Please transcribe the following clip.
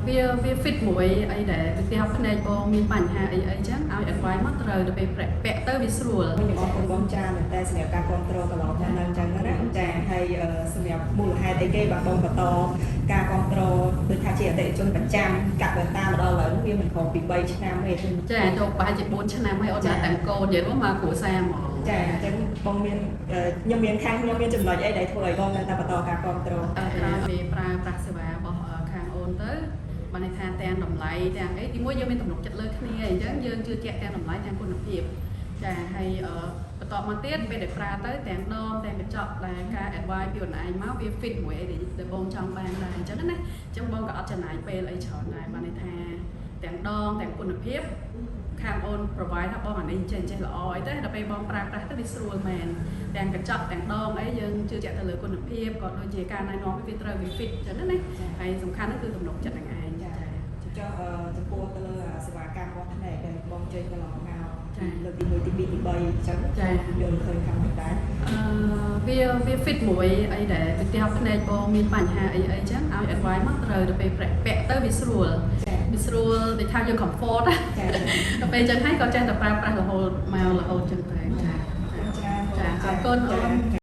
វា fit មួយអីដែលប្រទេសផ្នែកបងមានបញ្ហាអីចឹងឲ្យ advice មកត្រូវទៅពេលពាក់ទៅវាស្រួលខ្ញុំអរគុណបងច្រើនតែសម្រាប់ការគ្រប់គ្រងកន្លងមកនៅចឹងណាចាហើយសម្រាប់មូលហេតុអីគេបាទបងបន្តការគ្រប់គ្រងដូចថាជាអតិថិជនប្រចាំកាត់វ៉ែនតាមកដល់ឥឡូវវាមិនខុសពី3ឆ្នាំទេចាទៅប្រហែលជា4ឆ្នាំហើយអូនតែកូននិយាយមកគ្រួសារហ្មងចាអញ្ចឹងបងមានខ្ញុំមានចំណុចអីដែលធ្វើឲ្យបងនៅតែបន្តការគ្រប់គ្រងវាប្រើប្រាស់សេវារបស់ខាងអូនទៅបានន័យថាទាំងតម្លៃទាំងអីទីមួយយើងមានទំនុកចិត្តលើគ្នាអញ្ចឹងយើងជឿជាក់ទាំងតម្លៃទាំងគុណភាពចាហើយបន្តមកទៀតពេលដែលប្រើទៅទាំងដងទាំងកញ្ចក់ដែលការ advice ពីខ្លួនឯងមកវា fit មួយអីដែលបងចង់បានដែរអញ្ចឹងណាអញ្ចឹងបងក៏អត់ចំណាយពេលអីច្រើនដែរបានន័យថាទាំងដងទាំងគុណភាពខាងអូន provide ថាបងអានេះចេះល្អអីទៅដល់ពេលបងប្រើប្រាស់ទៅវាស្រួលមែនទាំងកញ្ចក់ទាំងដងអីយើងជឿជាក់ទៅលើគុណភាពក៏ដូចជាការណែនាំវាត្រូវវា fit អញ្ចឹងណាហើយសំខាន់នោះគឺទំនុកចិត្តនឹងឯងចាចុះចំពោះទៅលើសេវាកម្មរបស់ផ្នែកដែលបងចេញកន្លងមកលើកទី1ទី2ទី3អញ្ចឹងចាយល់ឃើញខាងនេះដែរវា fit មួយអីដែលប្រទេសផ្នែកបងមានបញ្ហាអីចឹងឲ្យ advice មកត្រូវទៅពេលពាក់ទៅវាស្រួលដូចថាយើង comfort ដល់ពេលចឹងហើយក៏ចេះតែប្រើប្រាស់រហូតចឹងទៅចាអរគុណ